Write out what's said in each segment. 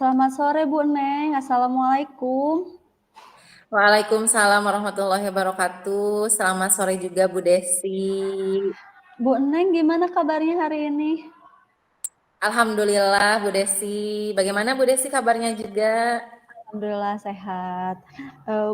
Selamat sore Bu Neng, Assalamualaikum. Waalaikumsalam warahmatullahi wabarakatuh. Selamat sore juga Bu Desi. Bu Neng gimana kabarnya hari ini? Alhamdulillah Bu Desi. Bagaimana Bu Desi kabarnya juga? Alhamdulillah sehat.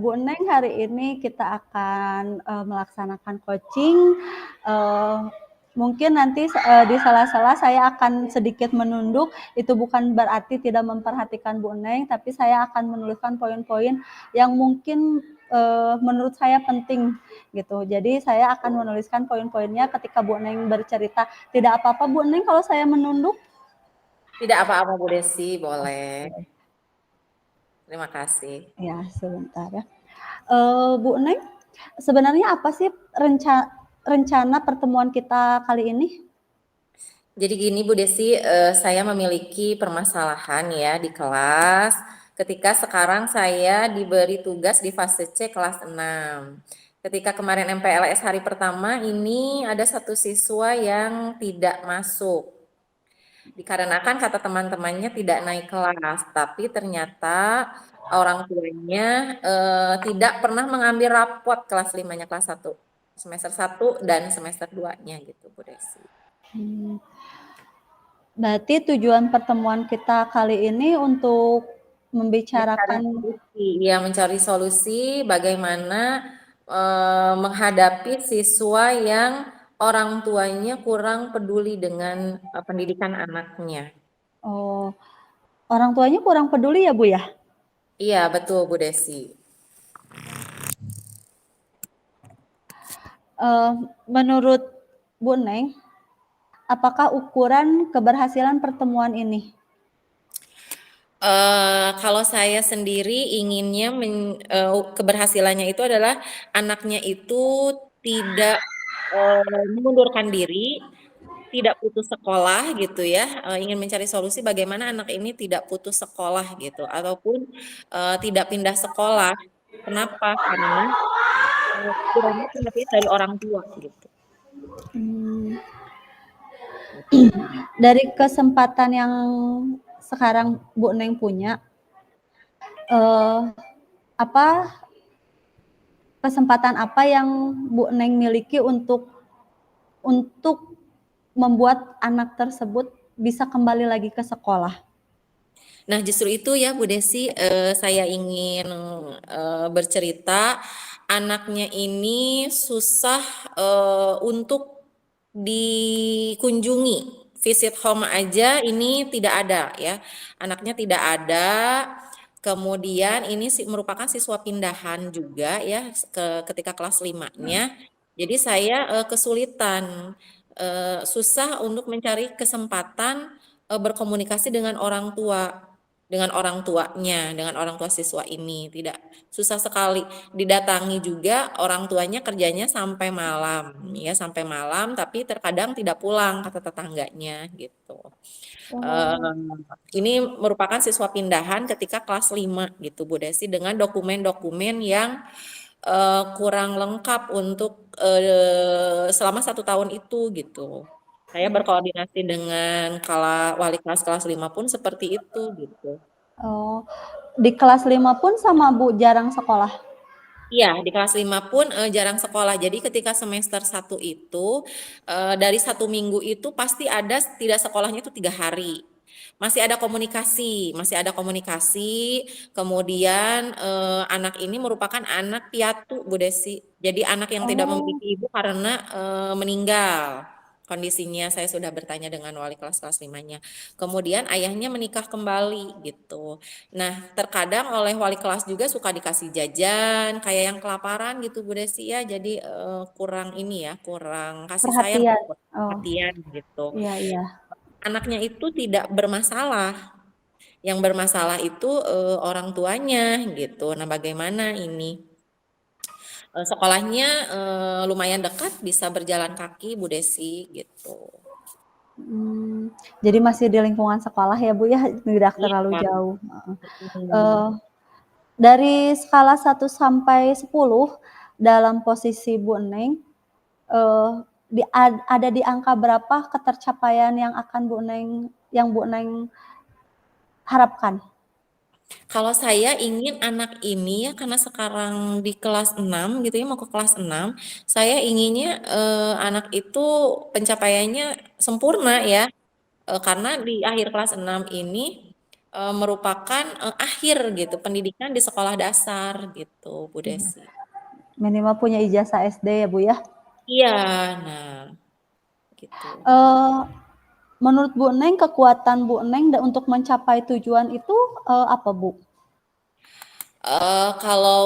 Bu Neng hari ini kita akan melaksanakan coaching. Eh, Mungkin nanti di sela-sela saya akan sedikit menunduk. Itu bukan berarti tidak memperhatikan Bu Neng, tapi saya akan menuliskan poin-poin yang mungkin menurut saya penting gitu. Jadi saya akan menuliskan poin-poinnya ketika Bu Neng bercerita. Tidak apa-apa Bu Neng kalau saya menunduk. Tidak apa-apa Bu Desi, boleh. Terima kasih. Ya, sebentar ya. Bu Neng, sebenarnya apa sih rencana pertemuan kita kali ini? Jadi gini Bu Desi, saya memiliki permasalahan ya di kelas ketika sekarang saya diberi tugas di fase C kelas 6. Ketika kemarin MPLS hari pertama ini ada satu siswa yang tidak masuk. Dikarenakan kata teman-temannya tidak naik kelas, tapi ternyata orang tuanya tidak pernah mengambil rapot kelas 5-nya kelas 1. Semester 1 dan semester 2-nya gitu Bu Desi. Berarti tujuan pertemuan kita kali ini untuk Mencari membicarakan solusi, ya mencari solusi bagaimana menghadapi siswa yang orang tuanya kurang peduli dengan pendidikan anaknya. oh, orang tuanya kurang peduli ya Bu ya? Iya, betul Bu Desi. Eh, Menurut Bu Neng, apakah ukuran keberhasilan pertemuan ini? Kalau saya sendiri inginnya keberhasilannya itu adalah anaknya itu tidak mengundurkan diri, tidak putus sekolah gitu ya. Ingin mencari solusi bagaimana anak ini tidak putus sekolah gitu, ataupun tidak pindah sekolah. Kenapa? Karena kurangnya perhatian dari orang tua gitu. Hmm, dari kesempatan yang sekarang Bu Neng punya, eh, apa kesempatan apa yang Bu Neng miliki untuk membuat anak tersebut bisa kembali lagi ke sekolah? Nah, justru itu ya Bu Desi, saya ingin bercerita, anaknya ini susah untuk dikunjungi, visit home aja ini tidak ada ya, anaknya tidak ada. Kemudian ini merupakan siswa pindahan juga ya ketika kelas 5-nya. Jadi saya kesulitan, susah untuk mencari kesempatan berkomunikasi dengan orang tuanya, dengan orang tua siswa ini tidak, susah sekali didatangi juga, orang tuanya kerjanya sampai malam ya, sampai malam tapi terkadang tidak pulang kata tetangganya gitu. Oh, Eh, ini merupakan siswa pindahan ketika kelas 5 gitu Bu Desi, dengan dokumen-dokumen yang kurang lengkap untuk selama 1 tahun itu gitu. Saya berkoordinasi dengan wali kelas kelas 5 pun seperti itu gitu. oh, di kelas 5 pun sama Bu jarang sekolah? Iya, di kelas 5 pun jarang sekolah. Jadi ketika semester 1 itu dari 1 minggu itu pasti ada tidak sekolahnya itu 3 hari. Masih ada komunikasi. Kemudian anak ini merupakan anak piatu, Bu Desi. Jadi anak yang tidak Oh, memiliki ibu karena meninggal. Kondisinya saya sudah bertanya dengan wali kelas kelas 5-nya. Kemudian ayahnya menikah kembali gitu. Nah, terkadang oleh wali kelas juga suka dikasih jajan, kayak yang kelaparan gitu Bu Desi ya. Jadi kurang ini ya, kurang kasih sayang, perhatian. kurang Oh, perhatian gitu. iya iya. Anaknya itu tidak bermasalah. Yang bermasalah itu orang tuanya gitu. Nah, bagaimana ini? Sekolahnya lumayan dekat, bisa berjalan kaki Bu Desi gitu. Jadi masih di lingkungan sekolah ya Bu ya, tidak terlalu Iya. jauh. Hmm. Eee, dari skala 1 sampai 10 dalam posisi Bu Neng, eee, ada di angka berapa ketercapaian yang Bu Neng harapkan? Kalau saya ingin anak ini ya karena sekarang di kelas 6 gitu ya mau ke kelas 6, saya inginnya anak itu pencapaiannya sempurna ya. Karena di akhir kelas 6 ini merupakan akhir gitu pendidikan di sekolah dasar gitu Bu Desi. Minimal punya ijazah SD ya Bu ya? Iya, nah gitu. Eh, Menurut Bu Neng, kekuatan Bu Neng untuk mencapai tujuan itu apa Bu? Kalau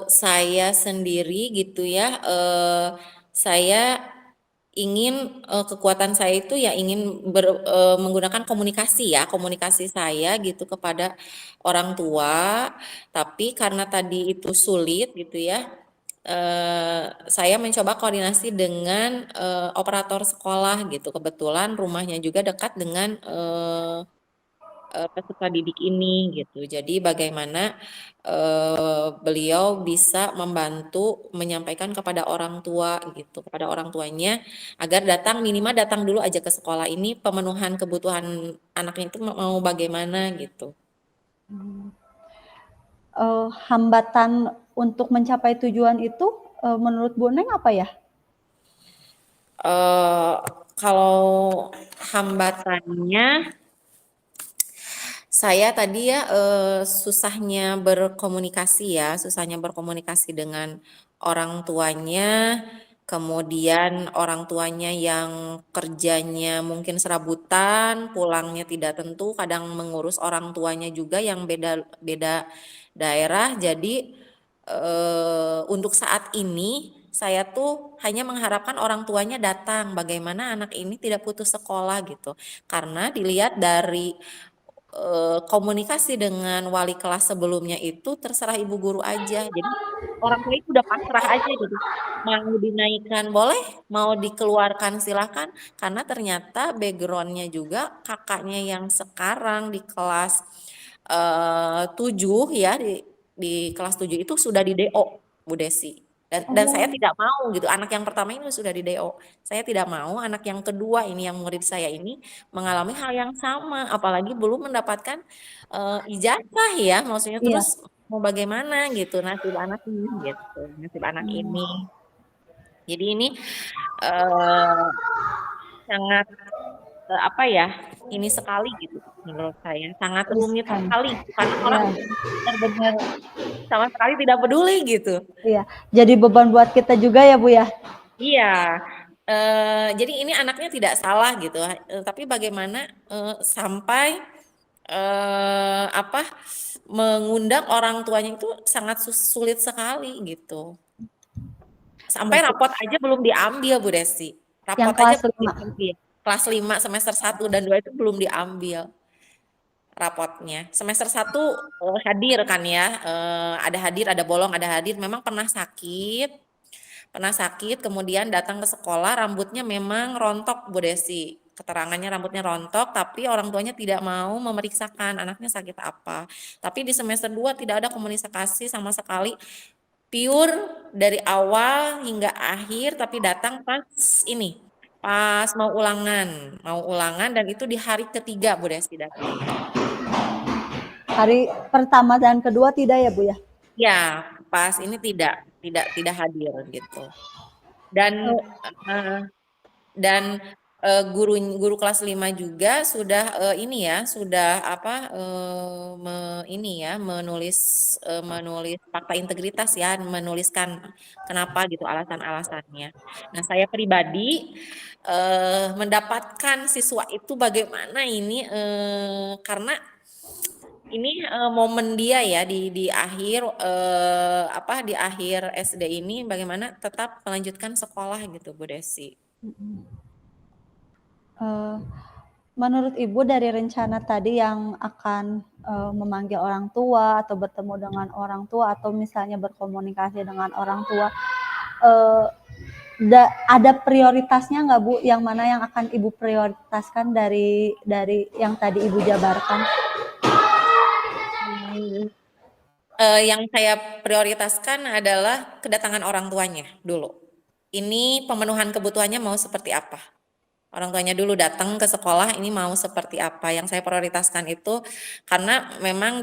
saya sendiri gitu ya, saya ingin kekuatan saya itu ya ingin menggunakan komunikasi ya, komunikasi saya gitu kepada orang tua. Tapi karena tadi itu sulit gitu ya, saya mencoba koordinasi dengan operator sekolah gitu. Kebetulan rumahnya juga dekat dengan peserta didik ini gitu. Jadi bagaimana beliau bisa membantu menyampaikan kepada orang tua gitu, kepada orang tuanya agar datang minimal datang dulu aja ke sekolah ini pemenuhan kebutuhan anaknya itu mau bagaimana gitu. Hambatan untuk mencapai tujuan itu menurut Bu Neng apa ya? eh Kalau hambatannya saya tadi ya susahnya berkomunikasi ya, susahnya berkomunikasi dengan orang tuanya, kemudian orang tuanya yang kerjanya mungkin serabutan, pulangnya tidak tentu, kadang mengurus orang tuanya juga yang beda-beda daerah. Jadi untuk saat ini saya tuh hanya mengharapkan orang tuanya datang, bagaimana anak ini tidak putus sekolah gitu. Karena dilihat dari komunikasi dengan wali kelas sebelumnya itu terserah ibu guru aja. Jadi orang tua itu udah pasrah aja gitu. Mau dinaikkan boleh, mau dikeluarkan silakan. Karena ternyata backgroundnya juga kakaknya yang sekarang di kelas 7 ya di kelas 7 itu sudah di DO Bu Desi. Dan saya Oh, tidak mau gitu anak yang pertama ini sudah di DO. Saya tidak mau anak yang kedua ini yang murid saya ini mengalami hal yang sama, apalagi belum mendapatkan ijazah ya, maksudnya iya. terus mau bagaimana gitu nasib anak ini gitu, nasib anak Hmm, ini. Jadi ini eh, sangat apa ya, ini sekali gitu menurut saya, sangat rumit riskan. sekali karena orang Iya, benar-benar sama sekali tidak peduli gitu. iya. Jadi beban buat kita juga ya Bu ya? Iya, jadi ini anaknya tidak salah gitu, tapi bagaimana sampai apa mengundang orang tuanya itu sangat sulit sekali gitu. Sampai Berarti rapot aja belum diambil Bu Desi. yang Rapot aja kelas belum 5. diambil. Kelas 5 semester 1 dan 2 itu belum diambil rapotnya. Semester 1 hadir kan ya, ada hadir, ada bolong, ada hadir. Memang pernah sakit, kemudian datang ke sekolah, rambutnya memang rontok Bu Desi. Keterangannya rambutnya rontok, tapi orang tuanya tidak mau memeriksakan anaknya sakit apa. Tapi di semester 2 tidak ada komunikasi sama sekali, pure dari awal hingga akhir, tapi datang pas mau ulangan dan itu di hari ketiga Bu Desi datangnya. Hari pertama dan kedua tidak ya Bu ya? Ya, pas ini tidak hadir gitu. Dan Eh, eh, dan guru guru kelas 5 juga sudah ini ya sudah apa ini ya menulis fakta integritas ya menuliskan kenapa gitu alasan-alasannya. Nah saya pribadi mendapatkan siswa itu bagaimana ini karena ini momen dia ya di akhir apa di akhir SD ini bagaimana tetap melanjutkan sekolah gitu Bu Desi. eh, Menurut Ibu dari rencana tadi yang akan memanggil orang tua atau bertemu dengan orang tua atau misalnya berkomunikasi dengan orang tua, eh, ada prioritasnya nggak Bu? Yang mana yang akan Ibu prioritaskan dari yang tadi Ibu jabarkan? Hmm, yang saya prioritaskan adalah kedatangan orang tuanya dulu. Ini pemenuhan kebutuhannya mau seperti apa? Orang tuanya dulu datang ke sekolah ini mau seperti apa. Yang saya prioritaskan itu karena memang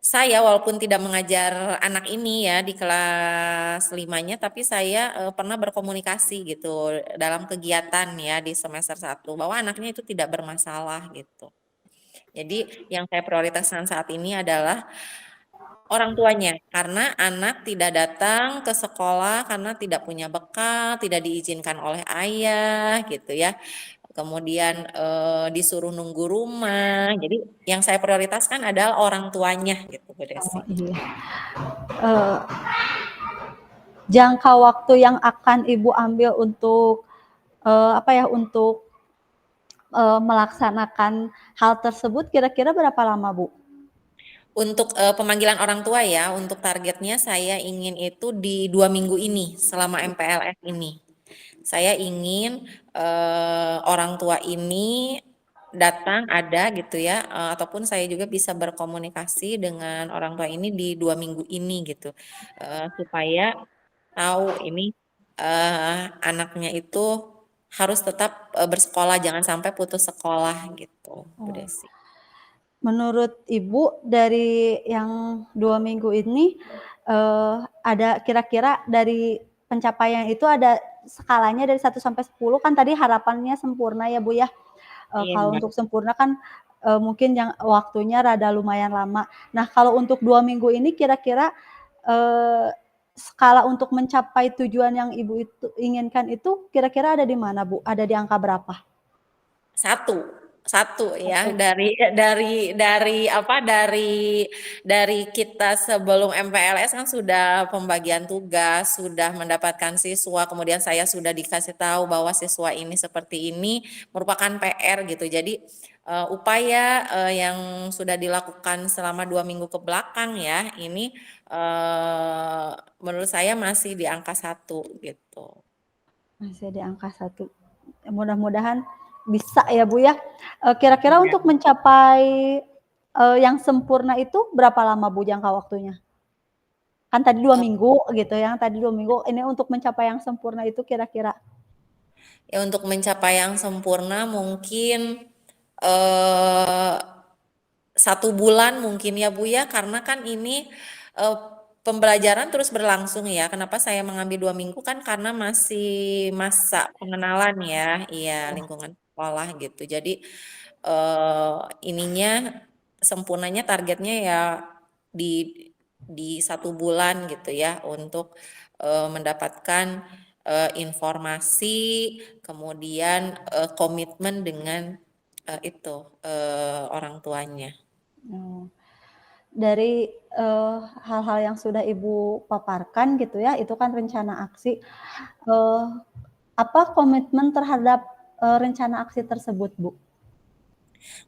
saya walaupun tidak mengajar anak ini ya di kelas 5-nya, tapi saya pernah berkomunikasi gitu dalam kegiatan ya di semester 1 bahwa anaknya itu tidak bermasalah gitu. Jadi yang saya prioritaskan saat ini adalah orang tuanya, karena anak tidak datang ke sekolah karena tidak punya bekal, tidak diizinkan oleh ayah gitu ya. Kemudian disuruh nunggu rumah. Jadi yang saya prioritaskan adalah orang tuanya gitu, Bu Oh Desi. iya. Eh, Jangka waktu yang akan Ibu ambil untuk apa ya, untuk melaksanakan hal tersebut kira-kira berapa lama, Bu? Untuk pemanggilan orang tua ya, untuk targetnya saya ingin itu di 2 minggu ini selama MPLS ini. Saya ingin orang tua ini datang ada gitu ya, ataupun saya juga bisa berkomunikasi dengan orang tua ini di 2 minggu ini gitu, supaya tahu ini anaknya itu harus tetap bersekolah, jangan sampai putus sekolah gitu, Bu Oh. Desi. Menurut Ibu dari yang 2 minggu ini ada kira-kira dari pencapaian itu ada skalanya dari 1 sampai 10 kan tadi harapannya sempurna ya Bu ya. Kalau Iya. untuk sempurna kan mungkin yang waktunya rada lumayan lama. Nah kalau untuk 2 minggu ini kira-kira eee, skala untuk mencapai tujuan yang Ibu itu inginkan itu kira-kira ada di mana Bu? Ada di angka berapa? Satu, satu ya Satu. dari kita sebelum MPLS kan sudah pembagian tugas, sudah mendapatkan siswa, kemudian saya sudah dikasih tahu bahwa siswa ini seperti ini merupakan PR gitu. Jadi upaya yang sudah dilakukan selama 2 minggu ke belakang ya ini menurut saya masih di angka 1 gitu. Masih di angka 1. Mudah-mudahan bisa ya, Bu, ya. Kira-kira Iya. untuk mencapai, yang sempurna itu berapa lama, Bu, jangka waktunya? Kan tadi 2 minggu gitu ya, tadi 2 minggu, ini untuk mencapai yang sempurna itu kira-kira Ya untuk mencapai yang sempurna mungkin eh 1 bulan mungkin ya Bu ya, karena kan ini eh, pembelajaran terus berlangsung ya. Kenapa saya mengambil 2 minggu kan karena masih masa pengenalan ya, iya lingkungan sekolah gitu. Jadi ininya sempurnanya targetnya ya di 1 bulan gitu ya untuk mendapatkan informasi, kemudian komitmen dengan itu orang tuanya. oh, dari, hal-hal yang sudah Ibu paparkan gitu ya, itu kan rencana aksi, eee, apa komitmen terhadap, rencana aksi tersebut, Bu?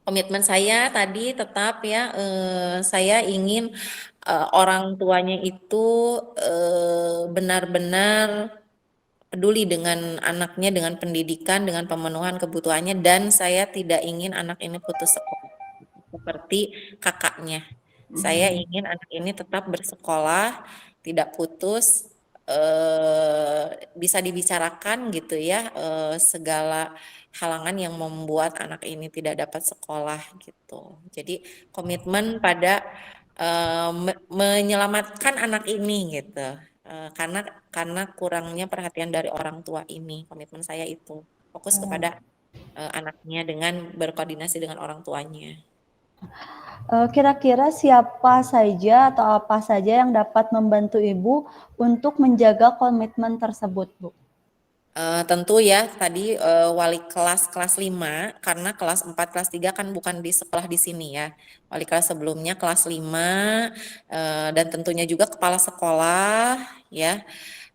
Komitmen saya tadi tetap ya, saya ingin orang tuanya itu benar-benar peduli dengan anaknya, dengan pendidikan, dengan pemenuhan kebutuhannya, dan saya tidak ingin anak ini putus sekolah seperti kakaknya. Saya Mmm, ingin anak ini tetap bersekolah, tidak putus, bisa dibicarakan gitu ya, segala halangan yang membuat anak ini tidak dapat sekolah gitu. Jadi komitmen pada menyelamatkan anak ini gitu. Karena kurangnya perhatian dari orang tua ini, komitmen saya itu fokus oh. kepada anaknya dengan berkoordinasi dengan orang tuanya. Kira-kira siapa saja atau apa saja yang dapat membantu Ibu untuk menjaga komitmen tersebut, Bu? Tentu ya tadi wali kelas kelas 5 karena kelas 4 kelas 3 kan bukan di sekolah di sini ya. Wali kelas sebelumnya kelas 5 dan tentunya juga kepala sekolah ya.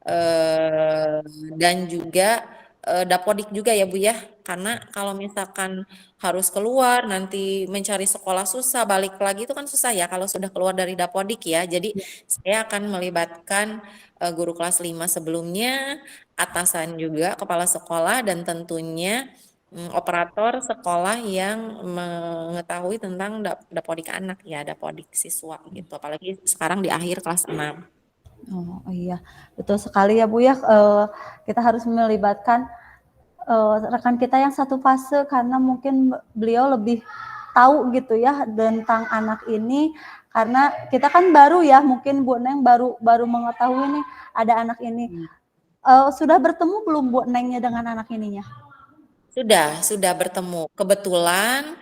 eh, dan juga Dapodik juga ya Bu ya. Karena kalau misalkan harus keluar nanti mencari sekolah susah, balik lagi itu kan susah ya kalau sudah keluar dari Dapodik ya. Jadi saya akan melibatkan guru kelas 5 sebelumnya, atasan juga kepala sekolah dan tentunya operator sekolah yang mengetahui tentang dapodik anak ya, dapodik siswa gitu. Apalagi sekarang di akhir kelas 6. Oh, iya, betul sekali ya, Bu, ya, kita harus melibatkan rekan kita yang satu fase karena mungkin beliau lebih tahu gitu ya tentang anak ini karena kita kan baru ya mungkin Bu Neng baru mengetahui nih ada anak ini. Sudah bertemu belum Bu Nengnya dengan anak ininya? Sudah bertemu. Kebetulan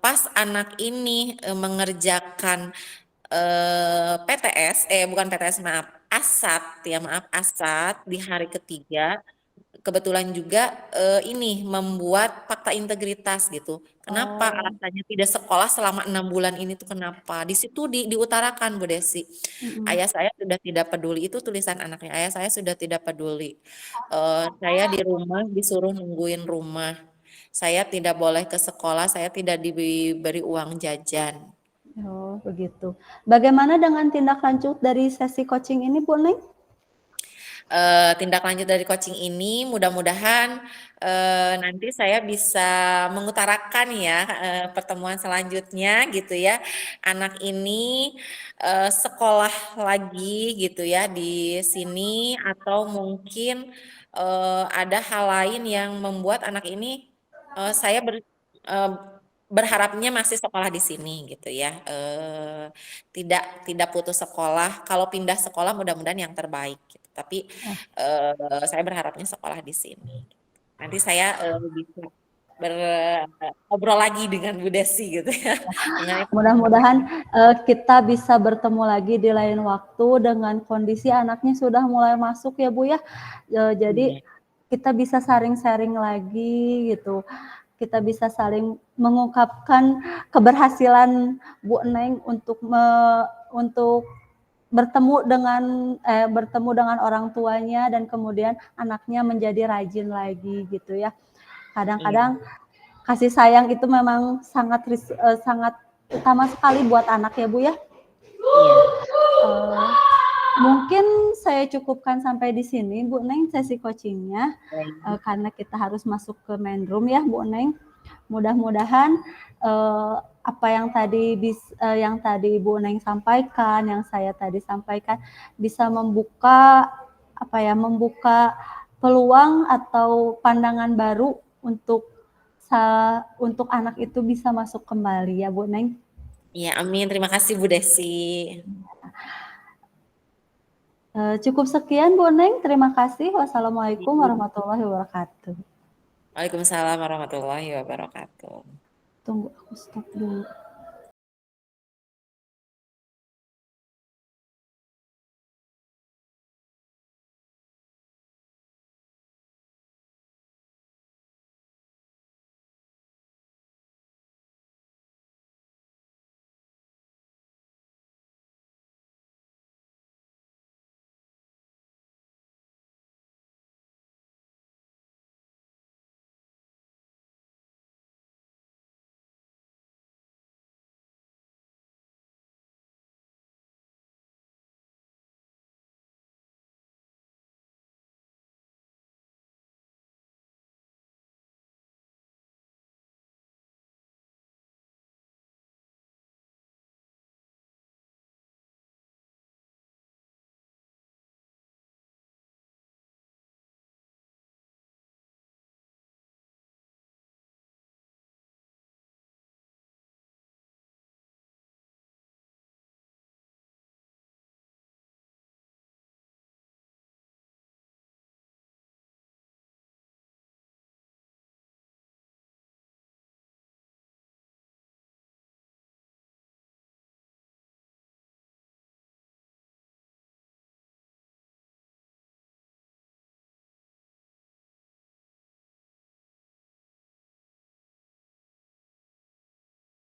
pas anak ini mengerjakan PTS, bukan PTS maaf, ASAT ya maaf ASAT di hari ketiga. Kebetulan juga ini membuat fakta integritas gitu. Kenapa Oh, alasannya tidak sekolah selama 6 bulan ini tuh kenapa? Di situ diutarakan Bu Desi. mhm. Ayah saya sudah tidak peduli itu tulisan anaknya. Ayah saya sudah tidak peduli. Saya di rumah disuruh nungguin rumah. Saya tidak boleh ke sekolah. Saya tidak diberi uang jajan. Oh, begitu. Bagaimana dengan tindak lanjut dari sesi coaching ini, Bu Neng? Tindak lanjut dari coaching ini mudah-mudahan nanti saya bisa mengutarakan ya pertemuan selanjutnya gitu ya anak ini sekolah lagi gitu ya di sini atau mungkin ada hal lain yang membuat anak ini saya eh, berharapnya masih sekolah di sini gitu ya tidak putus sekolah kalau pindah sekolah mudah-mudahan yang terbaik gitu. Tapi Oh, saya berharapnya sekolah di sini. Nanti saya bisa berobrol lagi dengan Bu Desi gitu ya mengenai perkembangan anak mudah-mudahan ini. kita bisa bertemu lagi di lain waktu dengan kondisi anaknya sudah mulai masuk ya Bu ya. Jadi Iya, kita bisa sharing-sharing lagi gitu. Kita bisa saling mengungkapkan keberhasilan Bu Neng untuk bertemu dengan orang tuanya dan kemudian anaknya menjadi rajin lagi gitu ya. iya, Kadang-kadang kasih sayang itu memang sangat utama sekali buat anak ya Bu ya. iya. Uh, Mungkin saya cukupkan sampai di sini Bu Neng sesi coachingnya Baik. karena kita harus masuk ke main room ya Bu Neng. Mudah-mudahan apa yang tadi Bu Neng sampaikan, yang saya tadi sampaikan bisa membuka peluang atau pandangan baru untuk anak itu bisa masuk kembali ya Bu Neng. Iya, amin. Terima kasih Bu Desi. Cukup sekian Bu Neng, terima kasih. Wassalamualaikum warahmatullahi wabarakatuh. Waalaikumsalam warahmatullahi wabarakatuh. Tunggu aku stop dulu.